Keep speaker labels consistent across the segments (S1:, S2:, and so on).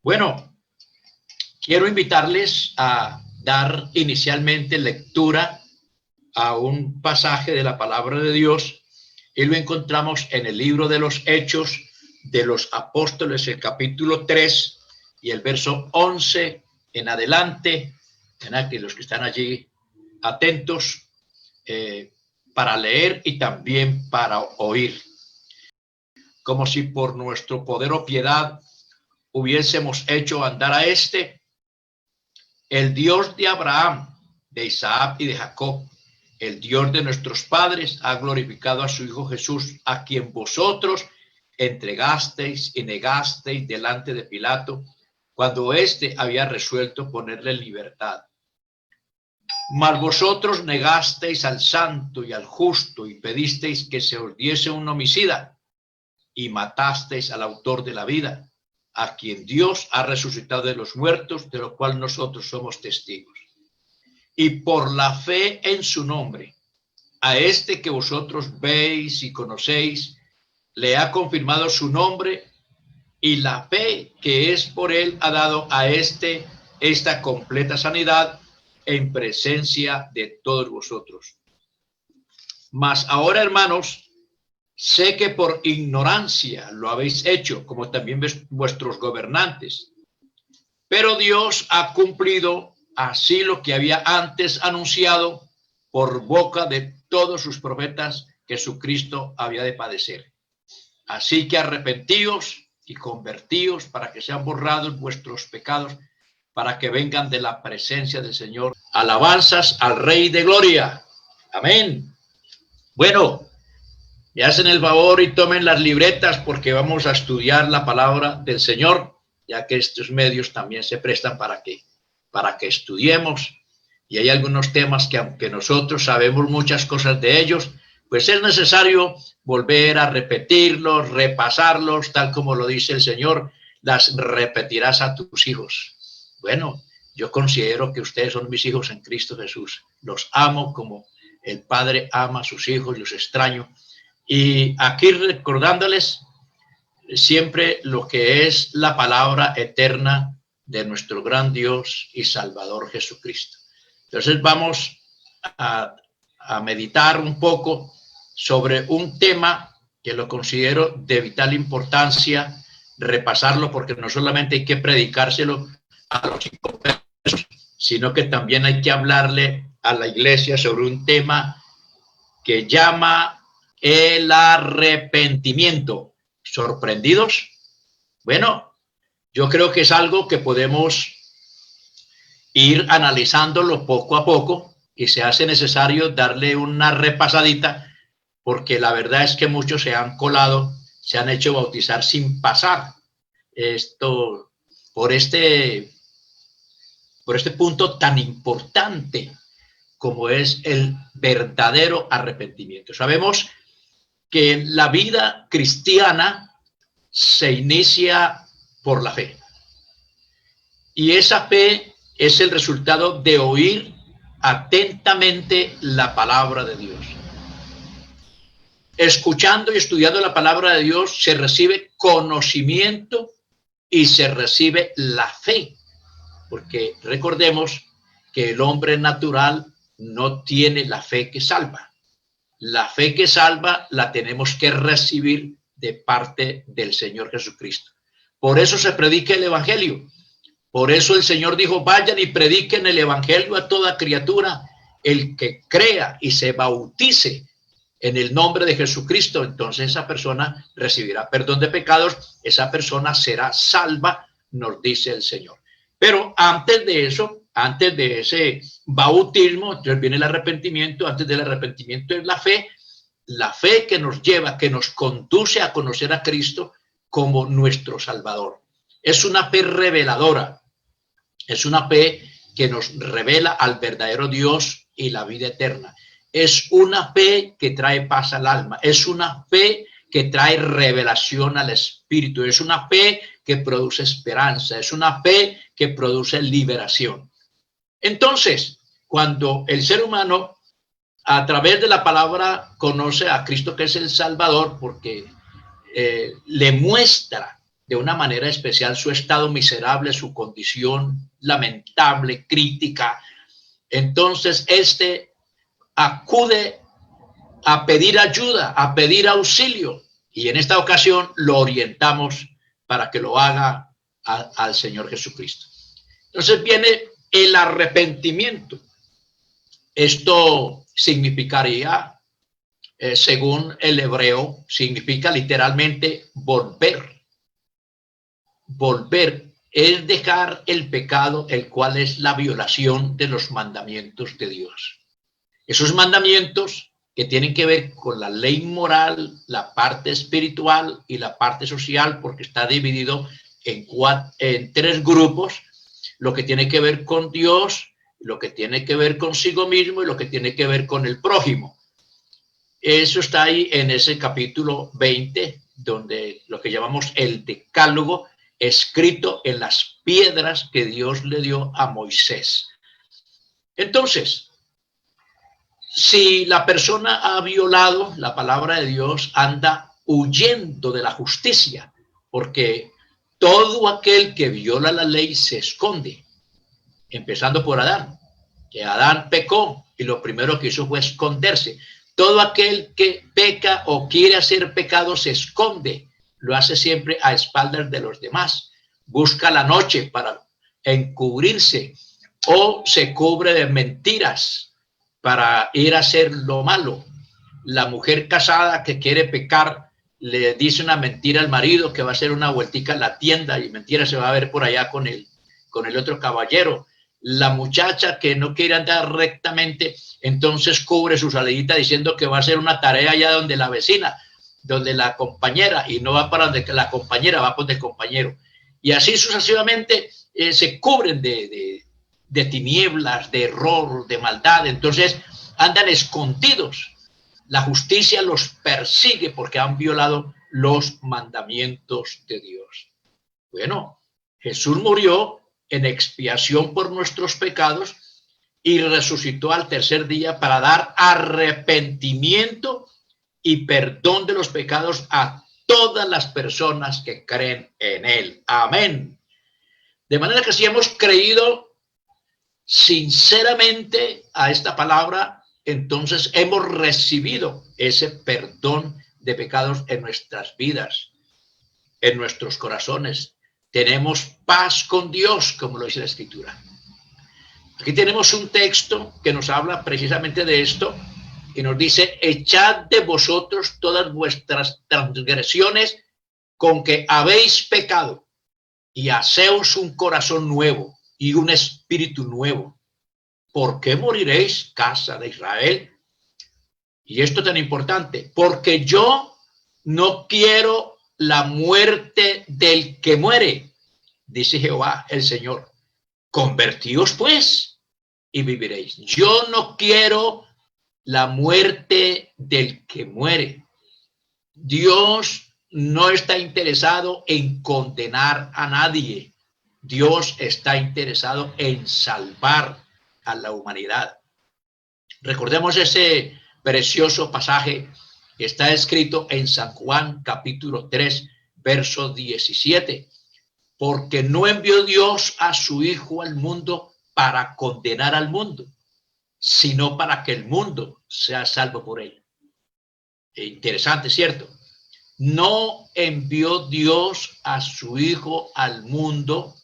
S1: Bueno, quiero invitarles a dar inicialmente lectura a un pasaje de la palabra de Dios y lo encontramos en el libro de los Hechos de los Apóstoles, el capítulo 3 y el verso 11 en adelante. Que los que están allí atentos para leer y también para oír. Como si por nuestro poder o piedad hubiésemos hecho andar a el Dios de Abraham, de Isaac y de Jacob, el Dios de nuestros padres, ha glorificado a su Hijo Jesús, a quien vosotros entregasteis y negasteis delante de Pilato, cuando éste había resuelto ponerle en libertad. Mas vosotros negasteis al santo y al justo y pedisteis que se os diese un homicida y matasteis al autor de la vida, a quien Dios ha resucitado de los muertos, de lo cual nosotros somos testigos. Y por la fe en su nombre, a este que vosotros veis y conocéis, le ha confirmado su nombre, y la fe que es por él ha dado a esta completa sanidad en presencia de todos vosotros. Mas ahora, hermanos, sé que por ignorancia lo habéis hecho, como también vuestros gobernantes. Pero Dios ha cumplido así lo que había antes anunciado por boca de todos sus profetas, que su Cristo había de padecer. Así que arrepentíos y convertíos para que sean borrados vuestros pecados, para que vengan de la presencia del Señor alabanzas al Rey de Gloria. Amén. Bueno, me hacen el favor y tomen las libretas porque vamos a estudiar la palabra del Señor, ya que estos medios también se prestan para que estudiemos. Y hay algunos temas que, aunque nosotros sabemos muchas cosas de ellos, pues es necesario volver a repetirlos, repasarlos, tal como lo dice el Señor, las repetirás a tus hijos. Bueno, yo considero que ustedes son mis hijos en Cristo Jesús. Los amo como el Padre ama a sus hijos, los extraño. Y aquí recordándoles siempre lo que es la palabra eterna de nuestro gran Dios y Salvador Jesucristo. Entonces vamos a meditar un poco sobre un tema que lo considero de vital importancia, repasarlo, porque no solamente hay que predicárselo a los inconversos, sino que también hay que hablarle a la iglesia sobre un tema que llama el arrepentimiento. ¿Sorprendidos? Bueno, yo creo que es algo que podemos ir analizándolo poco a poco y se hace necesario darle una repasadita, porque la verdad es que muchos se han colado, se han hecho bautizar sin pasar esto por este punto tan importante como es el verdadero arrepentimiento. Sabemos que la vida cristiana se inicia por la fe. Y esa fe es el resultado de oír atentamente la palabra de Dios. Escuchando y estudiando la palabra de Dios se recibe conocimiento y se recibe la fe. Porque recordemos que el hombre natural no tiene la fe que salva. La fe que salva la tenemos que recibir de parte del Señor Jesucristo. Por eso se predica el Evangelio. Por eso el Señor dijo, vayan y prediquen el Evangelio a toda criatura. El que crea y se bautice en el nombre de Jesucristo, entonces esa persona recibirá perdón de pecados, esa persona será salva, nos dice el Señor. Pero antes de eso, antes de ese bautismo, entonces viene el arrepentimiento. Antes del arrepentimiento es la fe que nos lleva, que nos conduce a conocer a Cristo como nuestro Salvador. Es una fe reveladora, es una fe que nos revela al verdadero Dios y la vida eterna. Es una fe que trae paz al alma, es una fe que trae revelación al espíritu, es una fe que produce esperanza, es una fe que produce liberación. Entonces, cuando el ser humano a través de la palabra conoce a Cristo, que es el Salvador, porque le muestra de una manera especial su estado miserable, su condición lamentable, crítica. Entonces, acude a pedir ayuda, a pedir auxilio, y en esta ocasión lo orientamos para que lo haga al Señor Jesucristo. Entonces viene el arrepentimiento. Esto significaría, según el hebreo, significa literalmente volver. Volver es dejar el pecado, el cual es la violación de los mandamientos de Dios. Esos mandamientos que tienen que ver con la ley moral, la parte espiritual y la parte social, porque está dividido en tres grupos: lo que tiene que ver con Dios, lo que tiene que ver consigo mismo y lo que tiene que ver con el prójimo. Eso está ahí en ese capítulo 20, donde lo que llamamos el decálogo, escrito en las piedras que Dios le dio a Moisés. Entonces, si la persona ha violado la palabra de Dios, anda huyendo de la justicia, porque todo aquel que viola la ley se esconde, empezando por Adán. Que Adán pecó y lo primero que hizo fue esconderse. Todo aquel que peca o quiere hacer pecado se esconde, lo hace siempre a espaldas de los demás. Busca la noche para encubrirse o se cubre de mentiras para ir a hacer lo malo. La mujer casada que quiere pecar le dice una mentira al marido, que va a hacer una vueltica en la tienda y mentira se va a ver por allá con el otro caballero. La muchacha que no quiere andar rectamente, entonces cubre su salidita diciendo que va a hacer una tarea allá donde la vecina, donde la compañera, y no va para donde la compañera, va por el compañero. Y así sucesivamente se cubren de tinieblas, de error, de maldad. Entonces andan escondidos. La justicia los persigue porque han violado los mandamientos de Dios. Bueno, Jesús murió en expiación por nuestros pecados y resucitó al tercer día para dar arrepentimiento y perdón de los pecados a todas las personas que creen en él. Amén. De manera que si hemos creído sinceramente a esta palabra, entonces hemos recibido ese perdón de pecados en nuestras vidas, en nuestros corazones. Tenemos paz con Dios, como lo dice la Escritura. Aquí tenemos un texto que nos habla precisamente de esto y nos dice: echad de vosotros todas vuestras transgresiones con que habéis pecado y haceos un corazón nuevo y un espíritu nuevo. ¿Por qué moriréis, casa de Israel? Y esto tan importante: porque yo no quiero la muerte del que muere, dice Jehová el Señor. Convertíos pues y viviréis. Yo no quiero la muerte del que muere. Dios no está interesado en condenar a nadie. Dios está interesado en salvar a la humanidad. Recordemos ese precioso pasaje que está escrito en San Juan capítulo 3, verso 17. Porque no envió Dios a su Hijo al mundo para condenar al mundo, sino para que el mundo sea salvo por él. Interesante, ¿cierto? No envió Dios a su Hijo al mundo,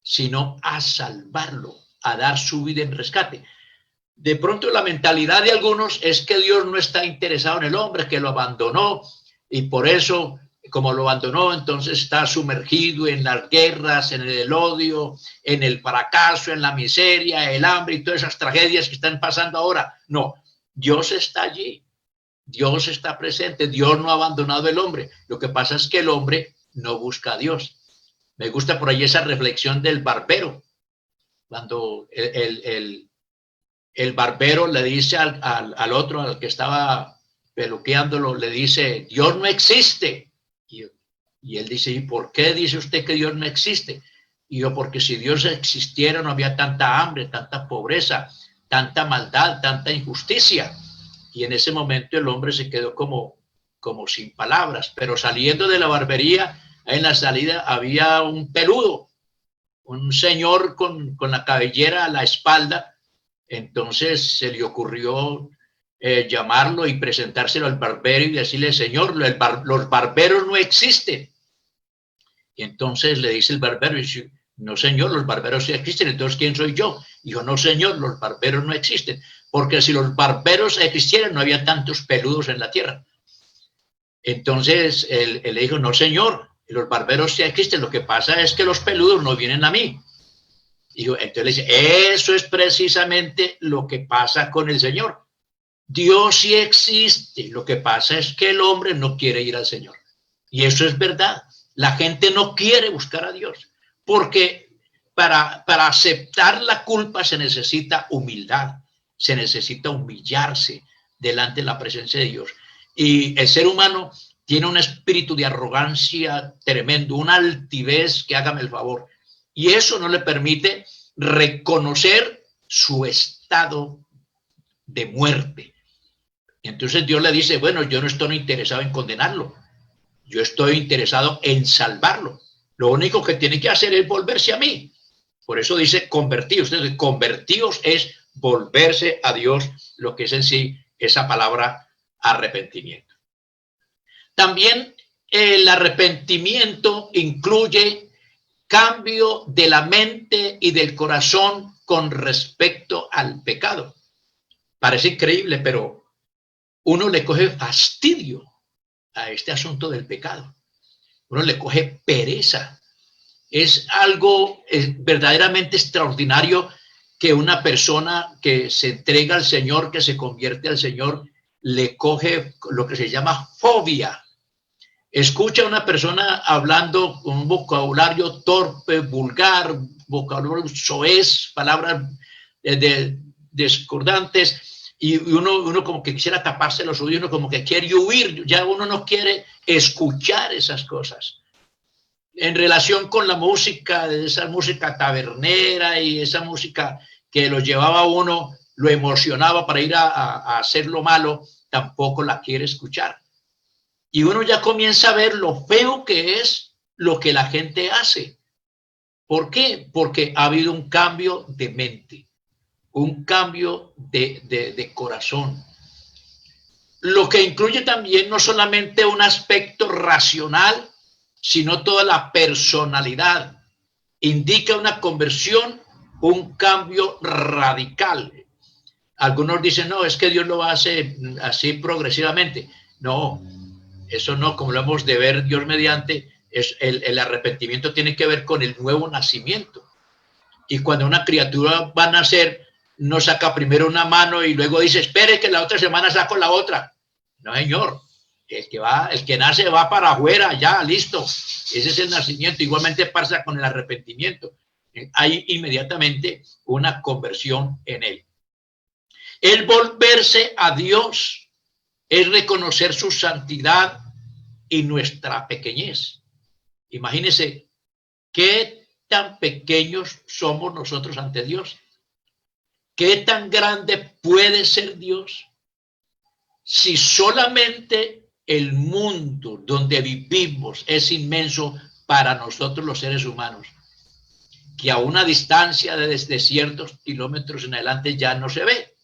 S1: sino a salvarlo, a dar su vida en rescate. De pronto la mentalidad de algunos es que Dios no está interesado en el hombre, que lo abandonó, y por eso, como lo abandonó, entonces está sumergido en las guerras, en el odio, en el fracaso, en la miseria, el hambre y todas esas tragedias que están pasando ahora. No, Dios está allí, Dios está presente, Dios no ha abandonado al hombre. Lo que pasa es que el hombre no busca a Dios. Me gusta por ahí esa reflexión del barbero, cuando el barbero le dice al otro, al que estaba peluqueándolo, le dice: Dios no existe. Y él dice: ¿y por qué dice usted que Dios no existe? Y yo: porque si Dios existiera no había tanta hambre, tanta pobreza, tanta maldad, tanta injusticia. Y en ese momento el hombre se quedó como sin palabras. Pero saliendo de la barbería, en la salida había un peludo, un señor con la cabellera a la espalda. Entonces se le ocurrió llamarlo y presentárselo al barbero y decirle, señor, los barberos no existen. Y entonces le dice el barbero, no señor, los barberos sí existen, entonces ¿quién soy yo? Dijo, no señor, los barberos no existen, porque si los barberos existieran no había tantos peludos en la tierra. Entonces él le dijo, no señor, los barberos sí existen, lo que pasa es que los peludos no vienen a mí. Y entonces le dice, eso es precisamente lo que pasa con el Señor. Dios sí existe, lo que pasa es que el hombre no quiere ir al Señor. Y eso es verdad. La gente no quiere buscar a Dios, porque para aceptar la culpa se necesita humildad, se necesita humillarse delante de la presencia de Dios. Y el ser humano tiene un espíritu de arrogancia tremendo, una altivez que hágame el favor. Y eso no le permite reconocer su estado de muerte. Y entonces Dios le dice, bueno, yo no estoy interesado en condenarlo, yo estoy interesado en salvarlo. Lo único que tiene que hacer es volverse a mí. Por eso dice convertíos. Entonces, convertíos es volverse a Dios, lo que es en sí esa palabra arrepentimiento. También el arrepentimiento incluye cambio de la mente y del corazón con respecto al pecado. Parece increíble, pero uno le coge fastidio a este asunto del pecado. Uno le coge pereza. Es algo verdaderamente extraordinario que una persona que se entrega al Señor, que se convierte al Señor, le coge lo que se llama fobia. Escucha a una persona hablando con un vocabulario torpe, vulgar, vocabulario soez, palabras discordantes, y uno como que quisiera taparse los oídos, uno como que quiere huir, ya uno no quiere escuchar esas cosas. En relación con la música, esa música tabernera y esa música que lo llevaba a uno, lo emocionaba para ir a hacer lo malo, tampoco la quiere escuchar. Y uno ya comienza a ver lo feo que es lo que la gente hace. ¿Por qué? Porque ha habido un cambio de mente, un cambio de corazón. Lo que incluye también no solamente un aspecto racional, sino toda la personalidad. Indica una conversión, un cambio radical. Algunos dicen, no, es que Dios lo hace así progresivamente. No, eso no, como lo hemos de ver Dios mediante, es el arrepentimiento tiene que ver con el nuevo nacimiento. Y cuando una criatura va a nacer, no saca primero una mano y luego dice, espere que la otra semana saco la otra. No, señor. El que nace va para afuera, ya, listo. Ese es el nacimiento. Igualmente pasa con el arrepentimiento. Hay inmediatamente una conversión en él. El volverse a Dios es reconocer su santidad y nuestra pequeñez. Imagínense qué tan pequeños somos nosotros ante Dios. ¿Qué tan grande puede ser Dios? Si solamente el mundo donde vivimos es inmenso para nosotros los seres humanos, que a una distancia de ciertos kilómetros en adelante ya no se ve.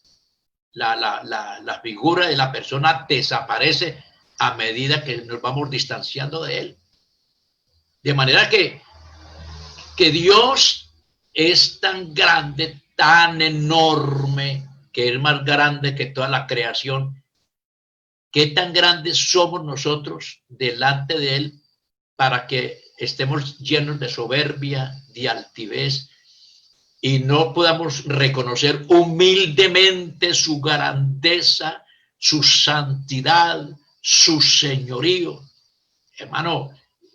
S1: La figura de la persona desaparece a medida que nos vamos distanciando de él. De manera que Dios es tan grande, tan enorme, que es más grande que toda la creación. ¿Qué tan grandes somos nosotros delante de él para que estemos llenos de soberbia, de altivez y no podamos reconocer humildemente su grandeza, su santidad, su señorío? Hermano,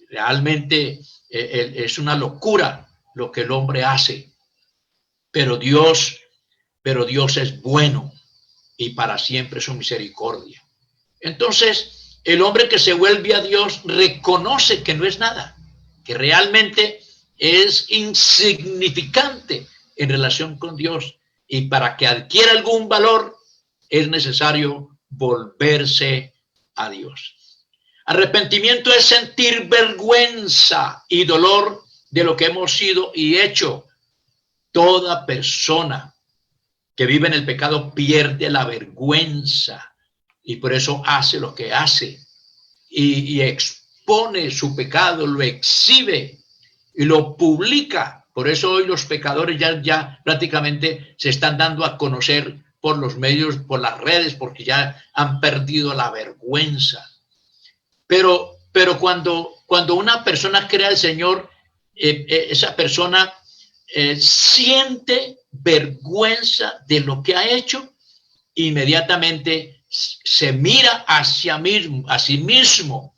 S1: realmente es una locura lo que el hombre hace, pero Dios es bueno y para siempre su misericordia. Entonces, el hombre que se vuelve a Dios reconoce que no es nada, que realmente es insignificante en relación con Dios, y para que adquiera algún valor es necesario volverse a Dios. Arrepentimiento es sentir vergüenza y dolor de lo que hemos sido y hecho. Toda persona que vive en el pecado pierde la vergüenza y por eso hace lo que hace y expone su pecado, lo exhibe y lo publica. Por eso hoy los pecadores ya prácticamente se están dando a conocer por los medios, por las redes, porque ya han perdido la vergüenza. Pero cuando una persona cree al Señor, esa persona siente vergüenza de lo que ha hecho, inmediatamente se mira hacia sí mismo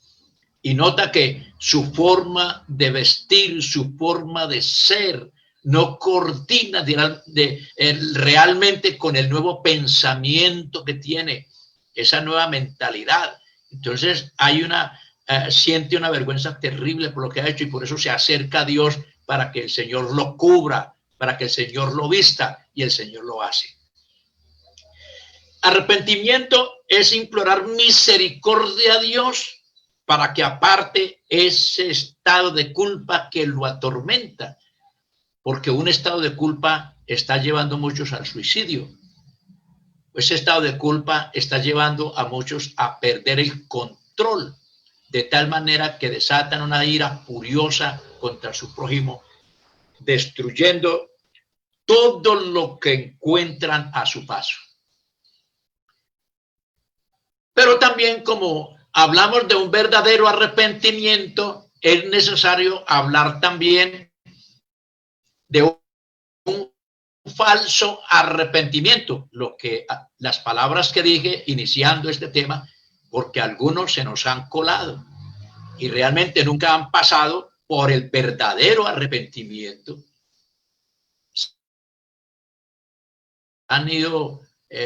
S1: y nota que su forma de vestir, su forma de ser, no coordina realmente con el nuevo pensamiento que tiene, esa nueva mentalidad. Entonces siente una vergüenza terrible por lo que ha hecho y por eso se acerca a Dios para que el Señor lo cubra, para que el Señor lo vista, y el Señor lo hace. Arrepentimiento es implorar misericordia a Dios para que aparte ese estado de culpa que lo atormenta, porque un estado de culpa está llevando a muchos al suicidio. Ese estado de culpa está llevando a muchos a perder el control, de tal manera que desatan una ira furiosa contra su prójimo, destruyendo todo lo que encuentran a su paso. Pero también, como hablamos de un verdadero arrepentimiento, es necesario hablar también de un falso arrepentimiento, las palabras que dije iniciando este tema, porque algunos se nos han colado y realmente nunca han pasado por el verdadero arrepentimiento.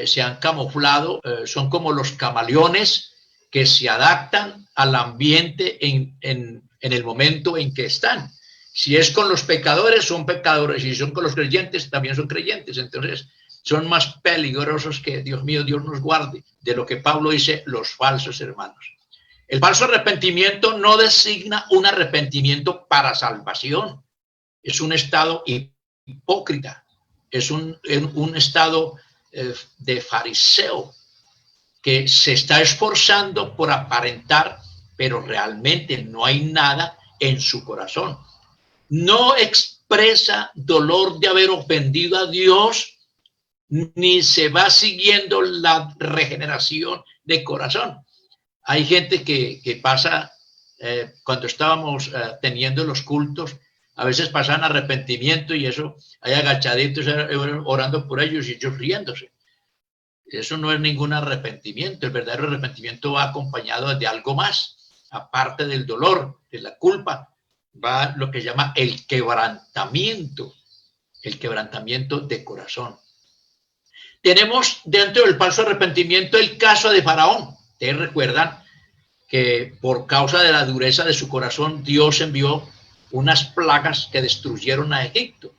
S1: Se han camuflado, son como los camaleones que se adaptan al ambiente en el momento en que están. Si es con los pecadores, son pecadores, y si son con los creyentes, también son creyentes. Entonces, son más peligrosos que, Dios mío, Dios nos guarde, de lo que Pablo dice, los falsos hermanos. El falso arrepentimiento no designa un arrepentimiento para salvación. Es un estado hipócrita. Es un estado de fariseo que se está esforzando por aparentar, pero realmente no hay nada en su corazón. No expresa dolor de haber ofendido a Dios, ni se va siguiendo la regeneración de corazón. Hay gente que pasa, cuando estábamos teniendo los cultos, a veces pasan arrepentimiento y eso, hay agachaditos orando por ellos y ellos riéndose. Eso no es ningún arrepentimiento. El verdadero arrepentimiento va acompañado de algo más. Aparte del dolor, de la culpa, va lo que llama el quebrantamiento de corazón. Tenemos dentro del falso arrepentimiento el caso de Faraón. Ustedes recuerdan que por causa de la dureza de su corazón, Dios envió unas plagas que destruyeron a Egipto.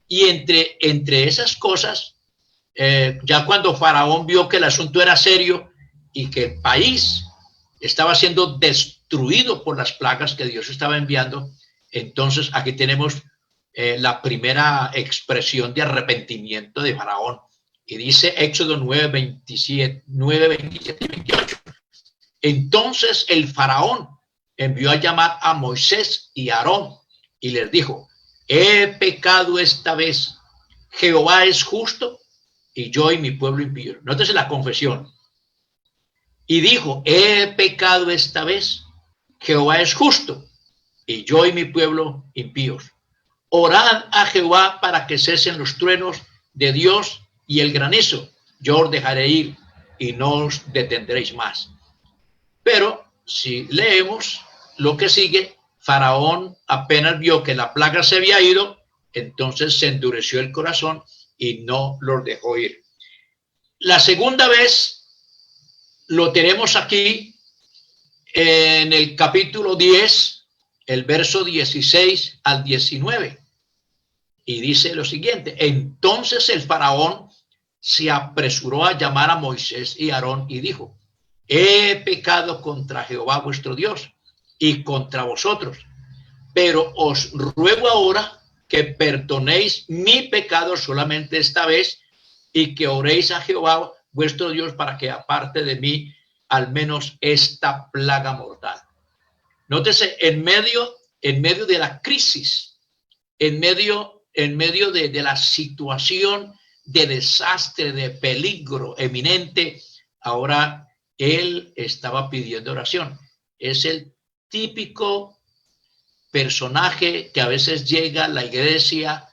S1: Y entre esas cosas, ya cuando Faraón vio que el asunto era serio y que el país estaba siendo destruido por las plagas que Dios estaba enviando, entonces aquí tenemos la primera expresión de arrepentimiento de Faraón. Y dice Éxodo 9, 27 y 28. Entonces el Faraón envió a llamar a Moisés y a Aarón y les dijo: he pecado esta vez, Jehová es justo y yo y mi pueblo impío. Nótese la confesión. Y dijo: he pecado esta vez, Jehová es justo y yo y mi pueblo impíos. Orad a Jehová para que cesen los truenos de Dios y el granizo. Yo os dejaré ir y no os detendréis más. Pero si leemos lo que sigue, Faraón apenas vio que la plaga se había ido, entonces se endureció el corazón y no los dejó ir. La segunda vez lo tenemos aquí en el capítulo 10, el verso 16 al 19. Y dice lo siguiente: entonces el Faraón se apresuró a llamar a Moisés y Aarón y dijo: he pecado contra Jehová vuestro Dios y contra vosotros, pero os ruego ahora que perdonéis mi pecado solamente esta vez y que oréis a Jehová vuestro Dios para que aparte de mí al menos esta plaga mortal. Nótese, en medio de la crisis, en medio de la situación de desastre, de peligro eminente, ahora él estaba pidiendo oración. Es el típico personaje que a veces llega a la iglesia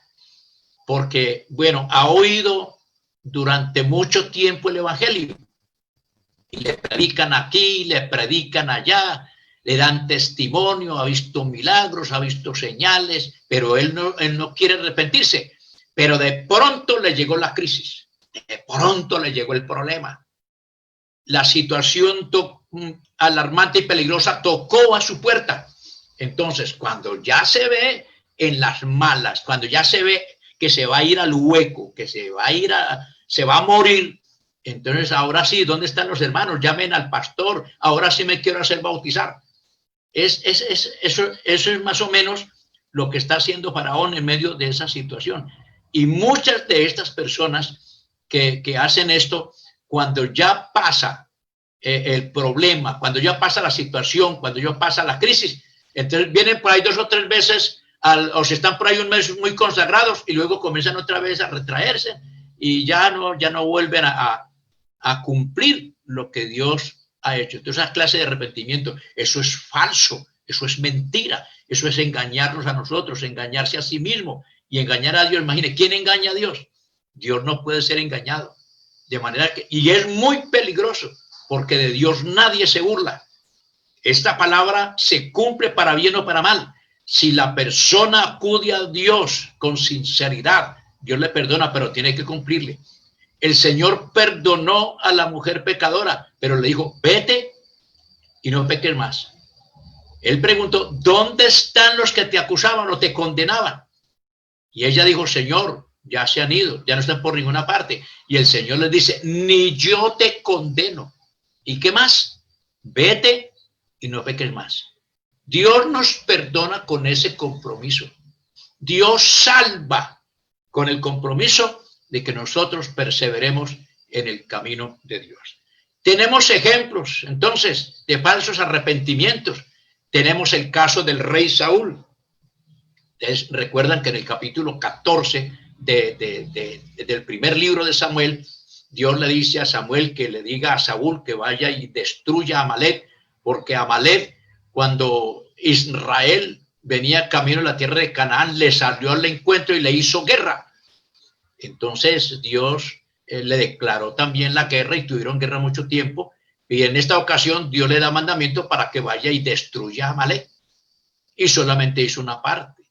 S1: porque, bueno, ha oído durante mucho tiempo el evangelio y le predican aquí, le predican allá, le dan testimonio, ha visto milagros, ha visto señales, pero él no quiere arrepentirse. Pero de pronto le llegó la crisis, de pronto le llegó el problema. La situación alarmante y peligrosa tocó a su puerta. Entonces, cuando ya se ve en las malas, cuando ya se ve que se va a ir al hueco, que se va a morir, entonces ahora sí, ¿dónde están los hermanos? Llamen al pastor, ahora sí me quiero hacer bautizar. Eso es más o menos lo que está haciendo Faraón en medio de esa situación. Y muchas de estas personas que hacen esto, cuando ya pasa el problema, cuando ya pasa la situación, cuando ya pasa la crisis, entonces vienen por ahí 2 o 3 veces, o si están por ahí un mes muy consagrados y luego comienzan otra vez a retraerse y ya no vuelven a cumplir lo que Dios ha hecho. Entonces, esa clase de arrepentimiento, eso es falso, eso es mentira, eso es engañarnos a nosotros, engañarse a sí mismo y engañar a Dios. Imagine, ¿quién engaña a Dios? Dios no puede ser engañado. De manera que, y es muy peligroso, porque de Dios nadie se burla. Esta palabra se cumple para bien o para mal. Si la persona acude a Dios con sinceridad, Dios le perdona, pero tiene que cumplirle. El Señor perdonó a la mujer pecadora, pero le dijo, vete y no peques más. Él preguntó, ¿dónde están los que te acusaban o te condenaban? Y ella dijo, Señor, ya se han ido, ya no están por ninguna parte. Y el Señor les dice, ni yo te condeno. ¿Y qué más? Vete y no peques más. Dios nos perdona con ese compromiso. Dios salva con el compromiso de que nosotros perseveremos en el camino de Dios. Tenemos ejemplos, entonces, de falsos arrepentimientos. Tenemos el caso del rey Saúl. Ustedes recuerdan que en el capítulo 14 del primer libro de Samuel, Dios le dice a Samuel que le diga a Saúl que vaya y destruya a Amalek, porque Amalek, cuando Israel venía camino a la tierra de Canaán, le salió al encuentro y le hizo guerra. Entonces Dios le declaró también la guerra y tuvieron guerra mucho tiempo. Y en esta ocasión Dios le da mandamiento para que vaya y destruya a Amalek. Y solamente hizo una parte.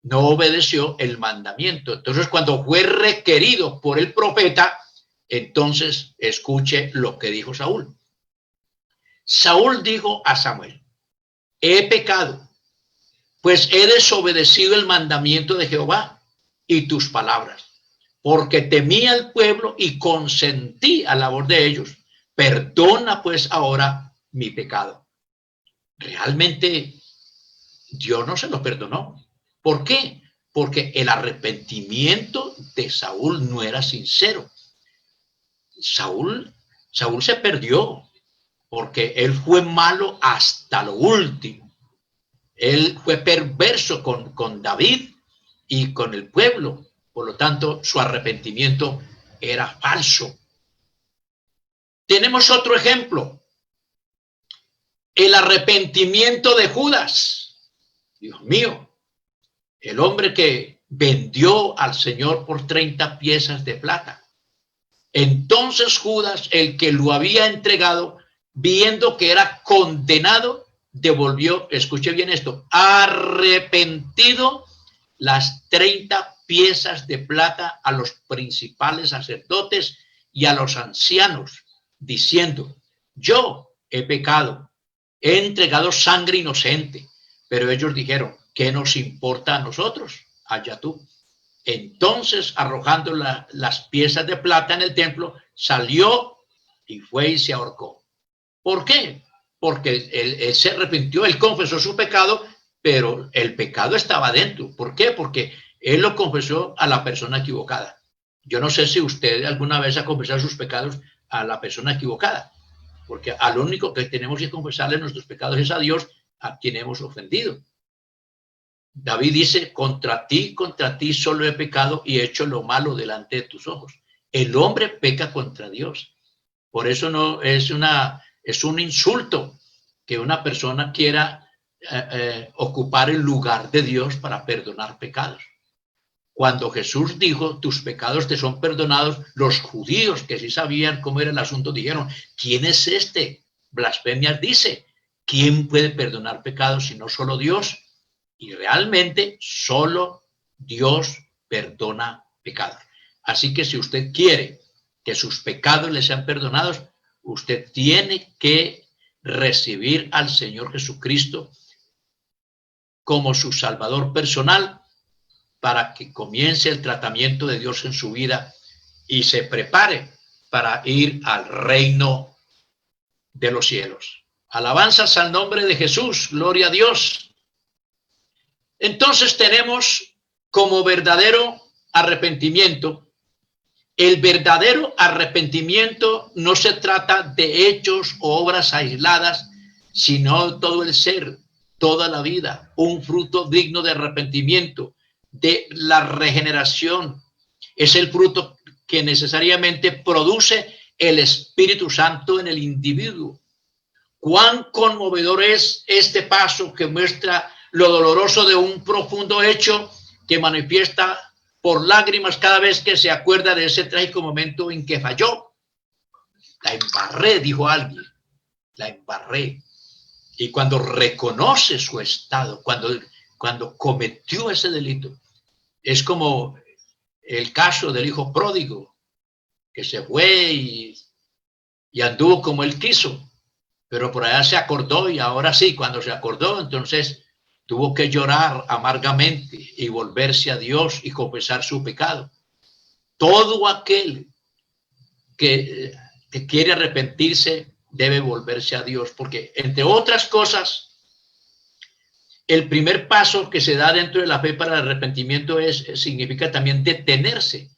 S1: No obedeció el mandamiento. Entonces, cuando fue requerido por el profeta, entonces escuche lo que dijo Saúl. Saúl dijo a Samuel, he pecado, pues he desobedecido el mandamiento de Jehová y tus palabras, porque temí al pueblo y consentí a la voz de ellos. Perdona pues ahora mi pecado. Realmente Dios no se lo perdonó. ¿Por qué? Porque el arrepentimiento de Saúl no era sincero. Saúl se perdió porque él fue malo hasta lo último. Él fue perverso con David y con el pueblo. Por lo tanto, su arrepentimiento era falso. Tenemos otro ejemplo. El arrepentimiento de Judas. Dios mío, el hombre que vendió al Señor por 30 piezas de plata. Entonces Judas, el que lo había entregado, viendo que era condenado, devolvió, escuche bien esto, arrepentido las 30 piezas de plata a los principales sacerdotes y a los ancianos, diciendo, yo he pecado, he entregado sangre inocente. Pero ellos dijeron, ¿qué nos importa a nosotros? Allá tú. Entonces, arrojando las piezas de plata en el templo, salió y fue y se ahorcó. ¿Por qué? Porque él se arrepintió, él confesó su pecado, pero el pecado estaba dentro. ¿Por qué? Porque él lo confesó a la persona equivocada. Yo no sé si usted alguna vez ha confesado sus pecados a la persona equivocada, porque al único que tenemos que confesarle nuestros pecados es a Dios, a quien hemos ofendido. David dice, contra ti solo he pecado y he hecho lo malo delante de tus ojos. El hombre peca contra Dios. Por eso no es es un insulto que una persona quiera ocupar el lugar de Dios para perdonar pecados. Cuando Jesús dijo, tus pecados te son perdonados, los judíos que sí sabían cómo era el asunto dijeron, ¿quién es este? Blasfemias dice, ¿quién puede perdonar pecados si no solo Dios? Y realmente solo Dios perdona pecados. Así que si usted quiere que sus pecados le sean perdonados, usted tiene que recibir al Señor Jesucristo como su Salvador personal para que comience el tratamiento de Dios en su vida y se prepare para ir al reino de los cielos. Alabanzas al nombre de Jesús, gloria a Dios. Entonces tenemos como verdadero arrepentimiento. El verdadero arrepentimiento no se trata de hechos o obras aisladas, sino todo el ser, toda la vida, un fruto digno de arrepentimiento, de la regeneración. Es el fruto que necesariamente produce el Espíritu Santo en el individuo. Cuán conmovedor es este paso que muestra lo doloroso de un profundo hecho que manifiesta por lágrimas cada vez que se acuerda de ese trágico momento en que falló. La embarré, dijo alguien, la embarré. Y cuando reconoce su estado, cuando cometió ese delito, es como el caso del hijo pródigo, que se fue y anduvo como él quiso, pero por allá se acordó y ahora sí, cuando se acordó, entonces tuvo que llorar amargamente y volverse a Dios y confesar su pecado. Todo aquel que quiere arrepentirse debe volverse a Dios, porque entre otras cosas, el primer paso que se da dentro de la fe para el arrepentimiento significa también detenerse.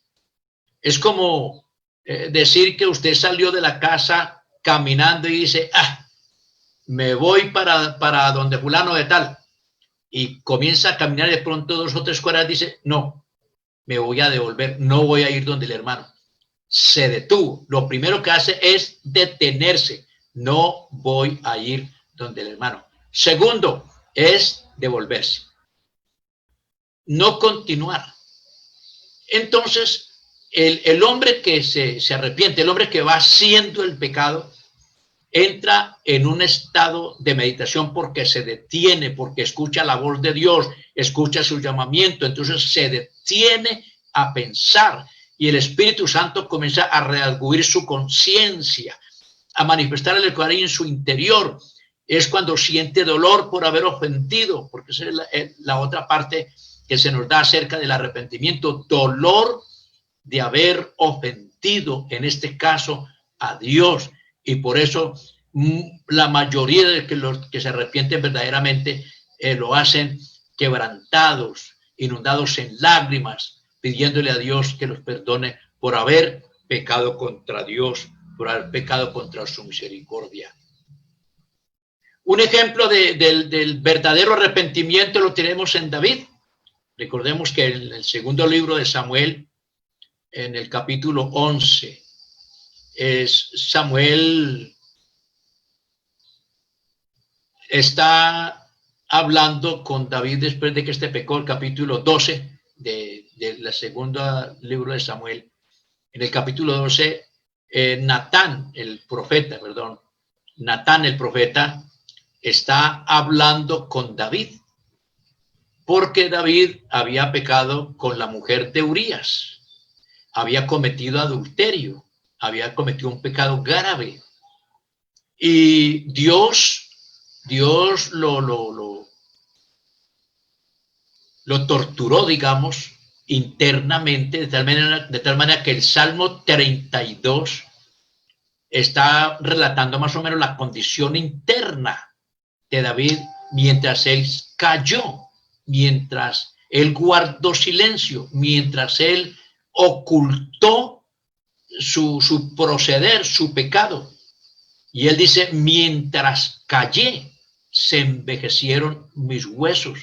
S1: Es como decir que usted salió de la casa caminando y dice, me voy para donde fulano de tal, y comienza a caminar, de pronto 2 o 3 cuadras dice, no, me voy a devolver, no voy a ir donde el hermano. Se detuvo. Lo primero que hace es detenerse. No voy a ir donde el hermano. Segundo, es devolverse. No continuar. Entonces, el hombre que se arrepiente, el hombre que va haciendo el pecado, entra en un estado de meditación porque se detiene, porque escucha la voz de Dios, escucha su llamamiento, entonces se detiene a pensar y el Espíritu Santo comienza a redarguir su conciencia, a manifestar el cariño en su interior. Es cuando siente dolor por haber ofendido, porque esa es la otra parte que se nos da acerca del arrepentimiento, dolor de haber ofendido, en este caso, a Dios. Y por eso la mayoría de los que se arrepienten verdaderamente lo hacen quebrantados, inundados en lágrimas, pidiéndole a Dios que los perdone por haber pecado contra Dios, por haber pecado contra su misericordia. Un ejemplo del verdadero arrepentimiento lo tenemos en David. Recordemos que en el segundo libro de Samuel, en el capítulo 11, Samuel está hablando con David después de que este pecó, el capítulo 12 de la segunda libro de Samuel. En el capítulo 12, Natán el profeta, está hablando con David, porque David había pecado con la mujer de Urías, había cometido adulterio, había cometido un pecado grave. Y Dios lo torturó, digamos, internamente, de tal manera que el Salmo 32 está relatando más o menos la condición interna de David mientras él cayó, mientras él guardó silencio, mientras él ocultó su proceder, su pecado. Y él dice, mientras callé, se envejecieron mis huesos,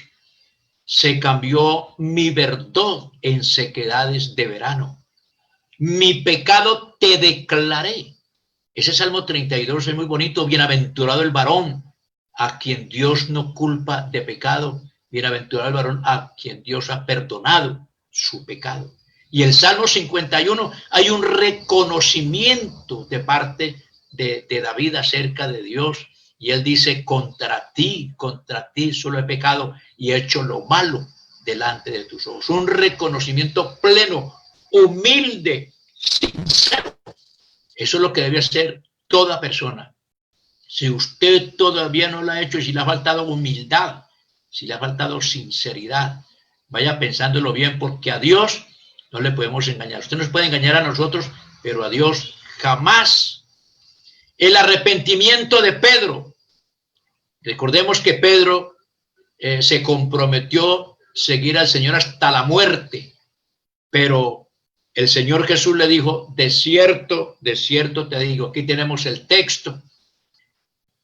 S1: se cambió mi verdor en sequedades de verano. Mi pecado te declaré. Ese Salmo 32 es muy bonito. Bienaventurado el varón a quien Dios no culpa de pecado. Bienaventurado el varón a quien Dios ha perdonado su pecado. Y el Salmo 51 hay un reconocimiento de parte de David acerca de Dios. Y él dice, contra ti solo he pecado y he hecho lo malo delante de tus ojos. Un reconocimiento pleno, humilde, sincero. Eso es lo que debe hacer toda persona. Si usted todavía no lo ha hecho, si le ha faltado humildad, si le ha faltado sinceridad, vaya pensándolo bien, porque a Dios no le podemos engañar. Usted nos puede engañar a nosotros, pero a Dios jamás. El arrepentimiento de Pedro. Recordemos que Pedro se comprometió a seguir al Señor hasta la muerte, pero el Señor Jesús le dijo, de cierto te digo, aquí tenemos el texto.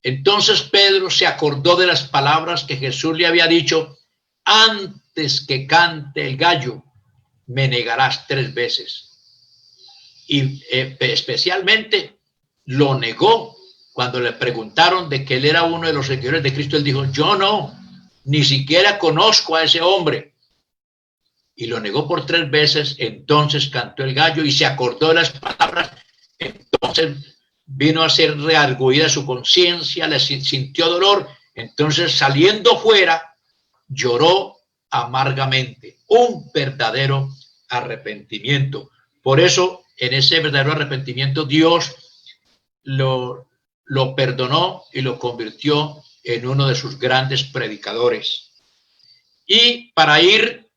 S1: Entonces Pedro se acordó de las palabras que Jesús le había dicho, antes que cante el gallo, me negarás 3 veces. Y especialmente lo negó cuando le preguntaron de que él era uno de los seguidores de Cristo. Él dijo, yo no, ni siquiera conozco a ese hombre. Y lo negó por 3 veces. Entonces cantó el gallo y se acordó de las palabras. Entonces vino a ser reargüida su conciencia, le sintió dolor. Entonces, saliendo fuera, lloró amargamente. Un verdadero arrepentimiento. Por eso, en ese verdadero arrepentimiento, Dios lo perdonó y lo convirtió en uno de sus grandes predicadores. Y para ir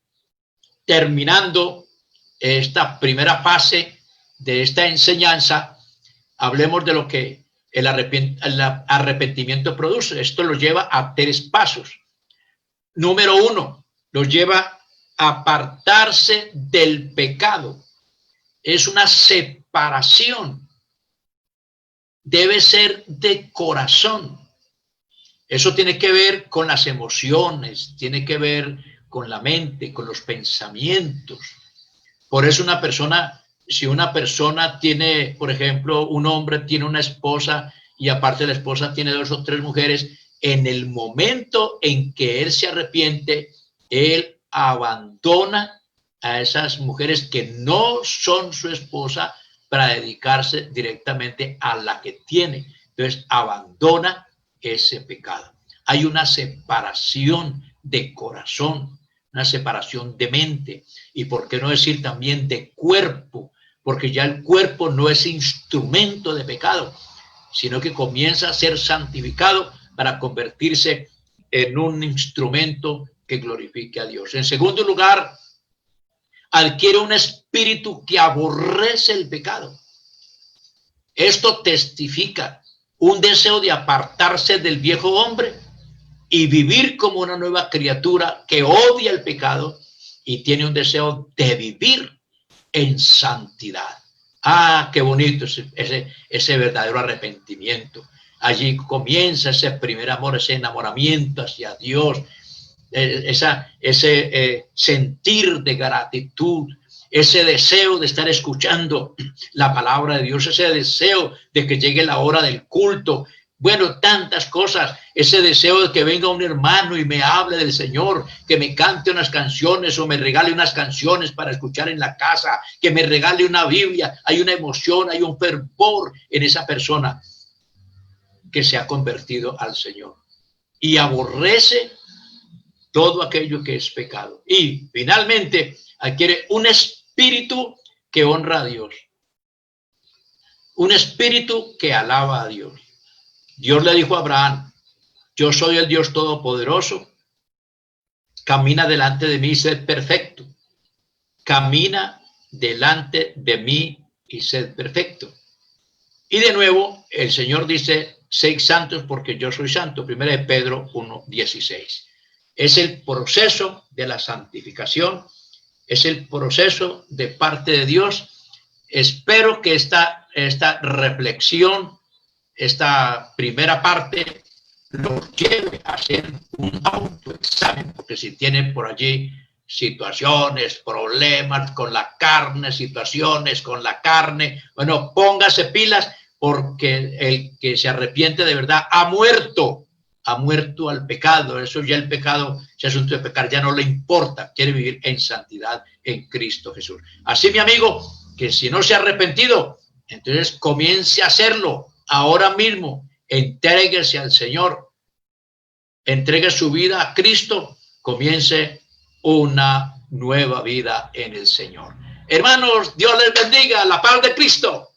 S1: terminando esta primera fase de esta enseñanza, hablemos de lo que el arrepentimiento produce. Esto lo lleva a 3 pasos. Número 1, los lleva a apartarse del pecado. Es una separación. Debe ser de corazón. Eso tiene que ver con las emociones, tiene que ver con la mente, con los pensamientos. Por eso si una persona tiene, por ejemplo, un hombre tiene una esposa y aparte la esposa tiene 2 o 3 mujeres, en el momento en que él se arrepiente, él abandona a esas mujeres que no son su esposa para dedicarse directamente a la que tiene. Entonces, abandona ese pecado. Hay una separación de corazón, una separación de mente y por qué no decir también de cuerpo, porque ya el cuerpo no es instrumento de pecado, sino que comienza a ser santificado para convertirse en un instrumento que glorifique a Dios. En segundo lugar, adquiere un espíritu que aborrece el pecado. Esto testifica un deseo de apartarse del viejo hombre y vivir como una nueva criatura que odia el pecado y tiene un deseo de vivir en santidad. Ah, qué bonito ese verdadero arrepentimiento. Allí comienza ese primer amor, ese enamoramiento hacia Dios, ese sentir de gratitud, ese deseo de estar escuchando la palabra de Dios, ese deseo de que llegue la hora del culto. Bueno, tantas cosas, ese deseo de que venga un hermano y me hable del Señor, que me cante unas canciones o me regale unas canciones para escuchar en la casa, que me regale una Biblia. Hay una emoción, hay un fervor en esa persona que se ha convertido al Señor y aborrece todo aquello que es pecado. Y finalmente adquiere un espíritu que honra a Dios, un espíritu que alaba a Dios. Dios le dijo a Abraham, yo soy el Dios Todopoderoso, camina delante de mí y sed perfecto. Camina delante de mí y sed perfecto. Y de nuevo, el Señor dice, sed santos porque yo soy santo. 1 Pedro 1:16. Es el proceso de la santificación, es el proceso de parte de Dios. Espero que esta reflexión, esta primera parte, los lleve a hacer un autoexamen, porque si tienen por allí situaciones, problemas con la carne, situaciones con la carne, bueno, póngase pilas, porque el que se arrepiente de verdad ha muerto al pecado. Eso ya el pecado, ese asunto de pecar ya no le importa, quiere vivir en santidad en Cristo Jesús. Así, mi amigo, que si no se ha arrepentido, entonces comience a hacerlo ahora mismo, entréguese al Señor, entregue su vida a Cristo, comience una nueva vida en el Señor. Hermanos, Dios les bendiga, la paz de Cristo.